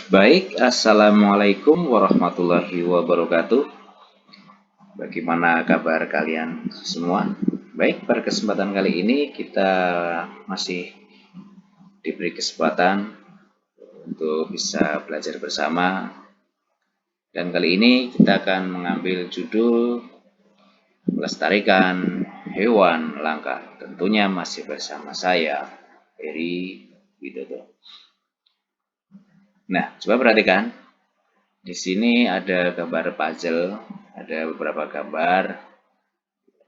Baik, Assalamualaikum warahmatullahi wabarakatuh. Bagaimana kabar kalian semua? Baik, pada kesempatan kali ini kita masih diberi kesempatan untuk bisa belajar bersama. Dan kali ini kita akan mengambil judul melestarikan hewan langka. Tentunya masih bersama saya, Heri Widodo. Nah, coba perhatikan. Di sini ada gambar puzzle, ada beberapa gambar.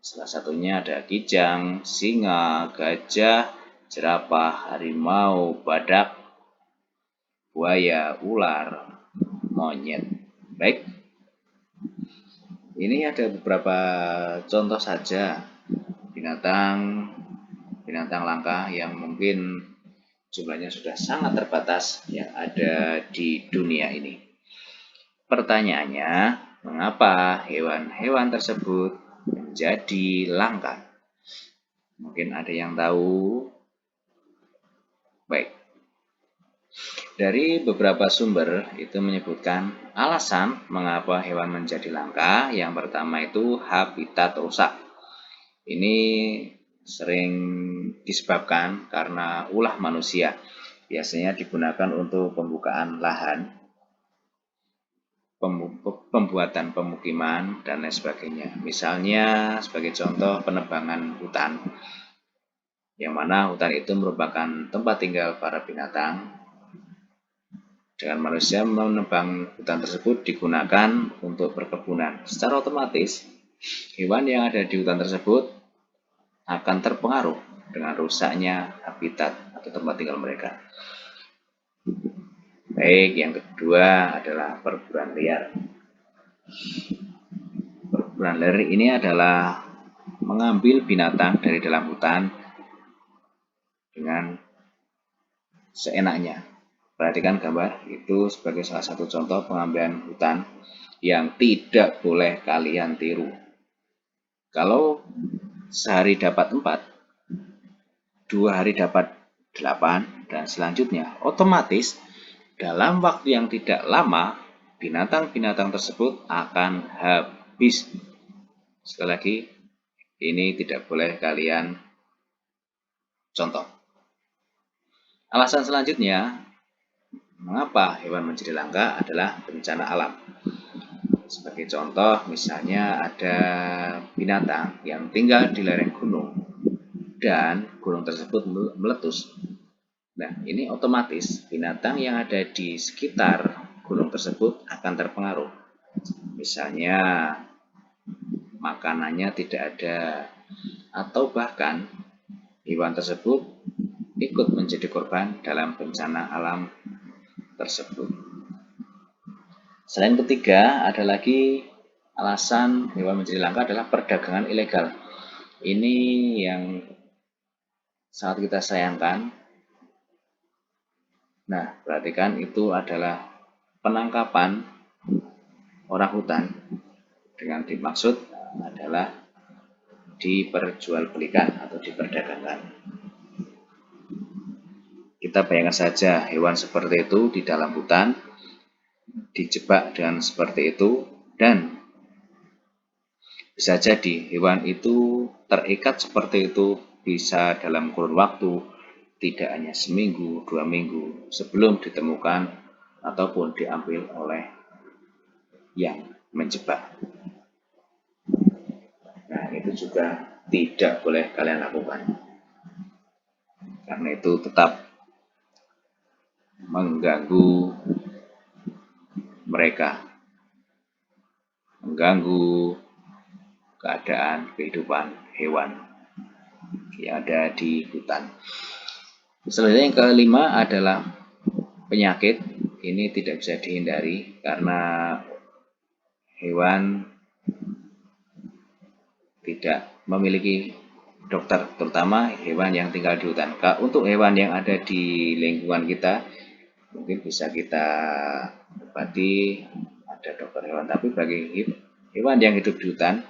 Salah satunya ada kijang, singa, gajah, jerapah, harimau, badak, buaya, ular, monyet. Baik, ini ada beberapa contoh saja binatang langka yang mungkin jumlahnya sudah sangat terbatas yang ada di dunia ini. Pertanyaannya, mengapa hewan-hewan tersebut menjadi langka? Mungkin ada yang tahu? Baik. Dari beberapa sumber itu menyebutkan alasan mengapa hewan menjadi langka. Yang pertama itu habitat rusak. Ini sering disebabkan karena ulah manusia. Biasanya digunakan untuk pembukaan lahan, pembuatan pemukiman, dan lain sebagainya. Misalnya sebagai contoh penebangan hutan, yang mana hutan itu merupakan tempat tinggal para binatang. Dengan manusia menebang hutan tersebut digunakan untuk perkebunan. Secara otomatis, hewan yang ada di hutan tersebut akan terpengaruh dengan rusaknya habitat atau tempat tinggal mereka. Baik, yang kedua adalah perburuan liar. Perburuan liar ini adalah mengambil binatang dari dalam hutan dengan seenaknya. Perhatikan gambar, itu sebagai salah satu contoh pengambilan hutan yang tidak boleh kalian tiru. Kalau sehari dapat 4, 2 hari dapat 8, dan selanjutnya, otomatis dalam waktu yang tidak lama, binatang-binatang tersebut akan habis. Sekali lagi, ini tidak boleh kalian contoh. Alasan selanjutnya, mengapa hewan menjadi langka adalah bencana alam. Sebagai contoh, misalnya ada binatang yang tinggal di lereng gunung dan gunung tersebut meletus. Nah, ini otomatis binatang yang ada di sekitar gunung tersebut akan terpengaruh. Misalnya, makanannya tidak ada, atau bahkan hewan tersebut ikut menjadi korban dalam bencana alam tersebut. Selain ketiga, ada lagi alasan hewan menjadi langka adalah perdagangan ilegal. Ini yang sangat kita sayangkan. Nah, perhatikan itu adalah penangkapan orang hutan dengan dimaksud adalah diperjualbelikan atau diperdagangkan. Kita bayangkan saja hewan seperti itu di dalam hutan, dijebak dengan seperti itu, dan bisa jadi hewan itu terikat seperti itu bisa dalam kurun waktu tidak hanya seminggu, 2 minggu sebelum ditemukan ataupun diambil oleh yang menjebak. Nah, itu juga tidak boleh kalian lakukan. Karena itu tetap mengganggu mereka, mengganggu keadaan kehidupan hewan yang ada di hutan. Selanjutnya yang kelima adalah penyakit. Ini tidak bisa dihindari karena hewan tidak memiliki dokter, terutama hewan yang tinggal di hutan. Untuk hewan yang ada di lingkungan kita, mungkin bisa kita obati, ada dokter hewan. Tapi bagi hewan yang hidup di hutan,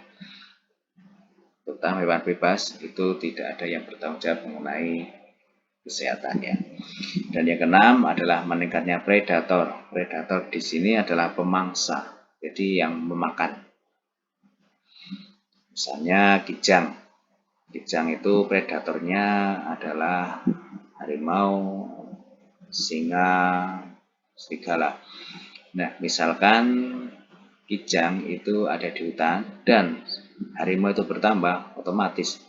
terutama hewan bebas, itu tidak ada yang bertanggung jawab mengenai kesehatannya. Dan yang keenam adalah meningkatnya predator. Predator di sini adalah pemangsa, jadi yang memakan. Misalnya kijang. Kijang itu predatornya adalah harimau, singa, serigala. Nah, misalkan kijang itu ada di hutan dan harimau itu bertambah, otomatis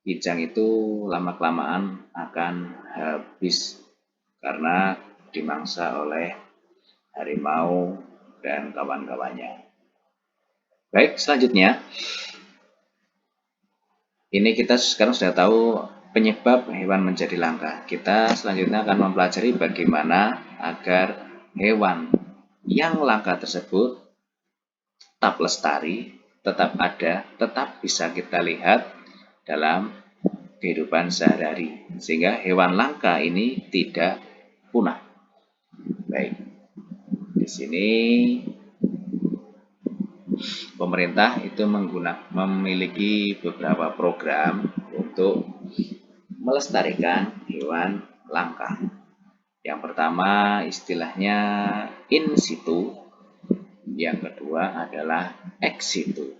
kijang itu lama-kelamaan akan habis karena dimangsa oleh harimau dan kawan-kawannya. Baik, selanjutnya ini kita sekarang sudah tahu penyebab hewan menjadi langka. Kita selanjutnya akan mempelajari bagaimana agar hewan yang langka tersebut tetap lestari, tetap ada, tetap bisa kita lihat dalam kehidupan sehari-hari. Sehingga hewan langka ini tidak punah. Baik, di sini pemerintah itu memiliki beberapa program untuk melestarikan hewan langka. Yang pertama istilahnya in situ, yang kedua adalah ex situ.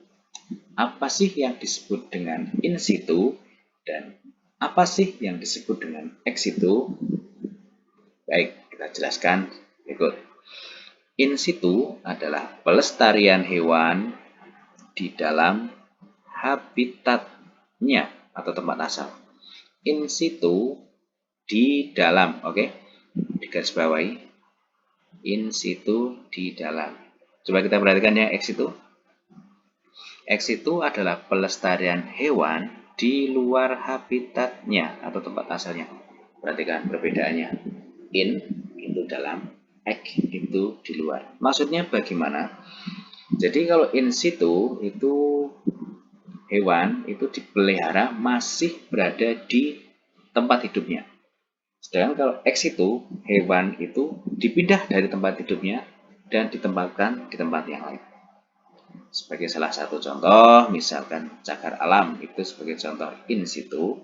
Apa sih yang disebut dengan in situ dan apa sih yang disebut dengan ex situ? Baik, kita jelaskan berikut. In situ adalah pelestarian hewan di dalam habitatnya atau tempat asal. In situ di dalam, oke? Digarisbawahi. In situ di dalam. Coba kita perhatikan ya ex situ. Ex situ adalah pelestarian hewan di luar habitatnya atau tempat asalnya. Perhatikan perbedaannya. In itu dalam, ex itu di luar. Maksudnya bagaimana? Jadi kalau in situ itu hewan itu dipelihara masih berada di tempat hidupnya. Sedangkan kalau ex situ hewan itu dipindah dari tempat hidupnya dan ditempatkan di tempat yang lain. Sebagai salah satu contoh, misalkan cagar alam itu sebagai contoh in situ,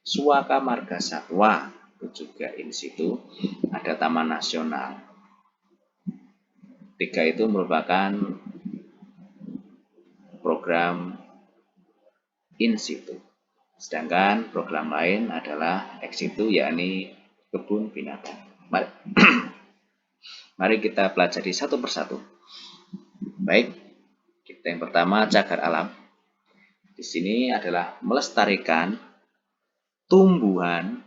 Suaka Marga Satwa itu juga in situ, ada Taman Nasional. Tiga itu merupakan program in situ. Sedangkan program lain adalah ex situ, yakni kebun binatang. Mari kita pelajari satu persatu. Baik, kita yang pertama cagar alam. Di sini adalah melestarikan tumbuhan,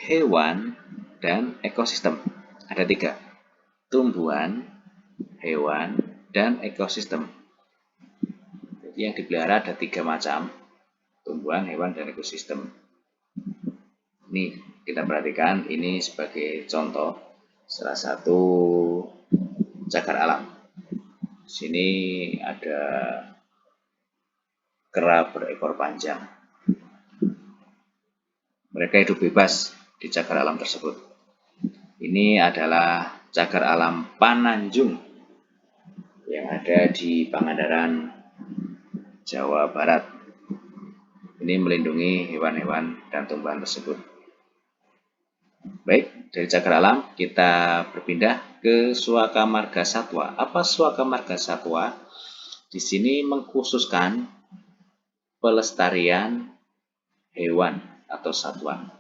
hewan, dan ekosistem. Ada tiga, tumbuhan, hewan, dan ekosistem. Jadi yang dipelihara ada tiga macam, tumbuhan, hewan, dan ekosistem. Ini kita perhatikan, ini sebagai contoh salah satu cagar alam. Di sini ada kera berekor panjang. Mereka hidup bebas di cagar alam tersebut. Ini adalah cagar alam Pananjung yang ada di Pangandaran, Jawa Barat. Ini melindungi hewan-hewan dan tumbuhan tersebut. Baik, dari cagar alam kita berpindah ke Suaka Marga Satwa. Apa Suaka Marga Satwa? Di sini mengkhususkan pelestarian hewan atau satwa.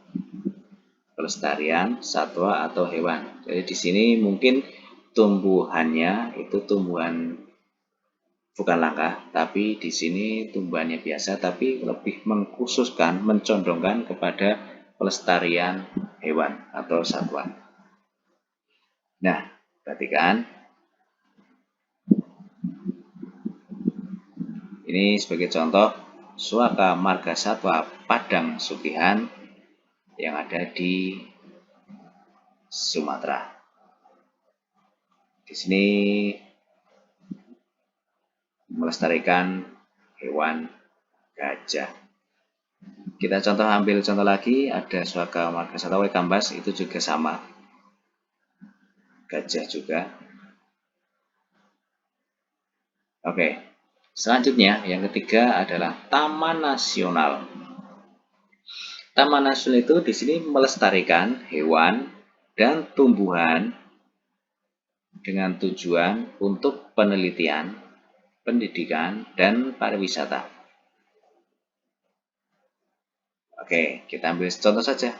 Pelestarian satwa atau hewan. Jadi di sini mungkin tumbuhannya itu tumbuhan bukan langka, tapi di sini tumbuhannya biasa, tapi lebih mengkhususkan, mencondongkan kepada pelestarian hewan atau satwa. Nah, perhatikan. Ini sebagai contoh Suaka Marga Satwa Padang Sugihan yang ada di Sumatera. Di sini melestarikan hewan gajah. Kita ambil contoh lagi, ada Suaka Marga Satwa Waikambas, itu juga sama, gajah juga. Oke, selanjutnya yang ketiga adalah Taman Nasional. Taman nasional itu di sini melestarikan hewan dan tumbuhan dengan tujuan untuk penelitian, pendidikan, dan pariwisata. Oke, kita ambil contoh saja.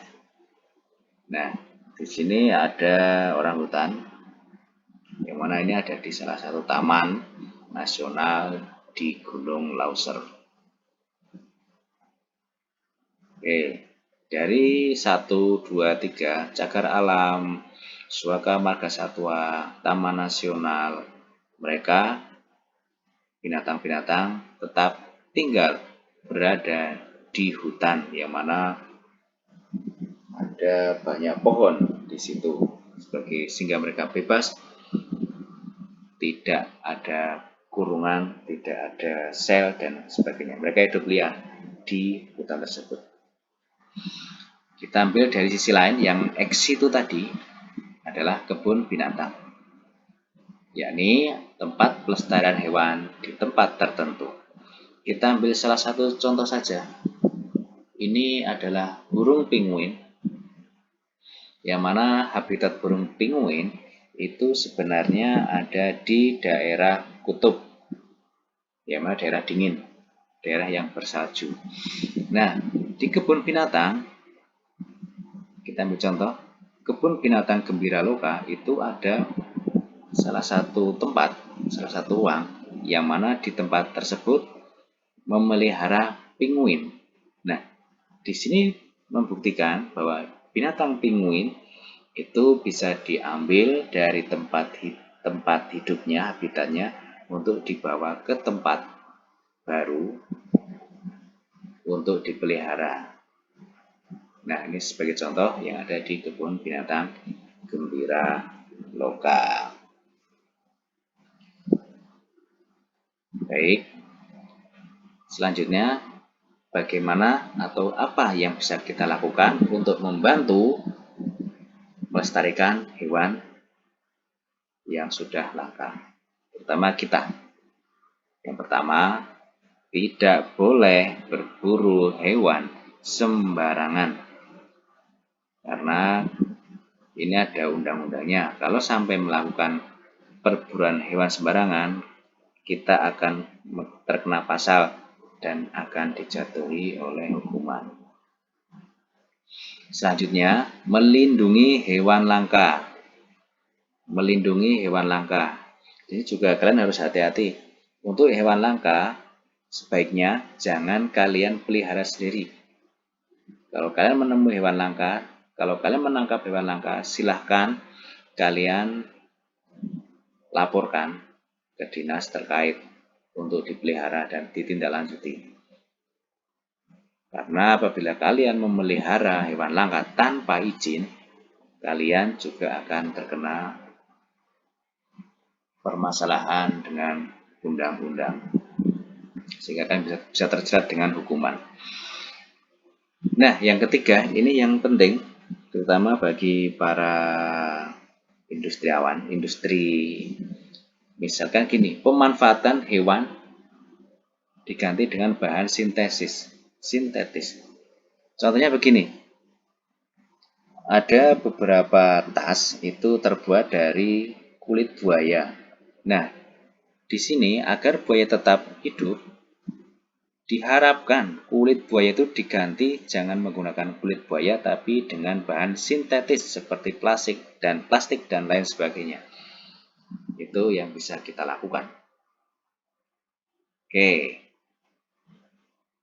Nah, di sini ada orangutan, yang mana ini ada di salah satu taman nasional di Gunung Lauser. Oke, dari 1, 2, 3, Cagar Alam, Suaka Marga Satwa, Taman Nasional, mereka binatang-binatang tetap tinggal berada di hutan, yang mana ada banyak pohon di situ sehingga mereka bebas, tidak ada kurungan, tidak ada sel dan sebagainya. Mereka hidup liar di hutan tersebut. Kita ambil dari sisi lain, yang X itu tadi adalah kebun binatang, yakni tempat pelestarian hewan di tempat tertentu. Kita ambil salah satu contoh saja. Ini adalah burung penguin, yang mana habitat burung penguin itu sebenarnya ada di daerah kutub, yang mana daerah dingin, daerah yang bersalju. Nah, di kebun binatang, kita ambil contoh, kebun binatang Gembira Loka itu ada salah satu tempat, salah satu ruang, yang mana di tempat tersebut memelihara penguin. Nah, di sini membuktikan bahwa binatang penguin itu bisa diambil dari tempat hidupnya, habitatnya, untuk dibawa ke tempat baru untuk dipelihara. Nah, ini sebagai contoh yang ada di kebun binatang Gembira Loka. Baik, selanjutnya bagaimana atau apa yang bisa kita lakukan untuk membantu melestarikan hewan yang sudah langka, terutama kita. Yang pertama, tidak boleh berburu hewan sembarangan, karena ini ada undang-undangnya. Kalau sampai melakukan perburuan hewan sembarangan, kita akan terkena pasal dan akan dijatuhi oleh hukuman. Selanjutnya, melindungi hewan langka. Melindungi hewan langka. Ini juga kalian harus hati-hati. Untuk hewan langka, sebaiknya jangan kalian pelihara sendiri. Kalau kalian menemui hewan langka, kalau kalian menangkap hewan langka, silahkan kalian laporkan ke dinas terkait untuk dipelihara dan ditindaklanjuti. Karena apabila kalian memelihara hewan langka tanpa izin, kalian juga akan terkena permasalahan dengan undang-undang, sehingga kalian bisa terjerat dengan hukuman. Nah, yang ketiga, ini yang penting, terutama bagi para industriawan, industri. Misalkan gini, pemanfaatan hewan diganti dengan bahan sintetis. Contohnya begini, ada beberapa tas itu terbuat dari kulit buaya. Nah, di sini agar buaya tetap hidup, diharapkan kulit buaya itu diganti jangan menggunakan kulit buaya, tapi dengan bahan sintetis seperti plastik dan lain sebagainya. Itu yang bisa kita lakukan. Oke,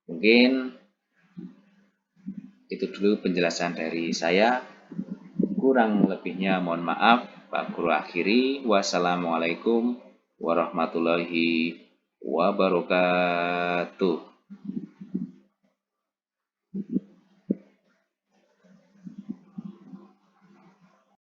mungkin itu dulu penjelasan dari saya. Kurang lebihnya mohon maaf. Pak Guru akhiri. Wassalamualaikum warahmatullahi wabarakatuh.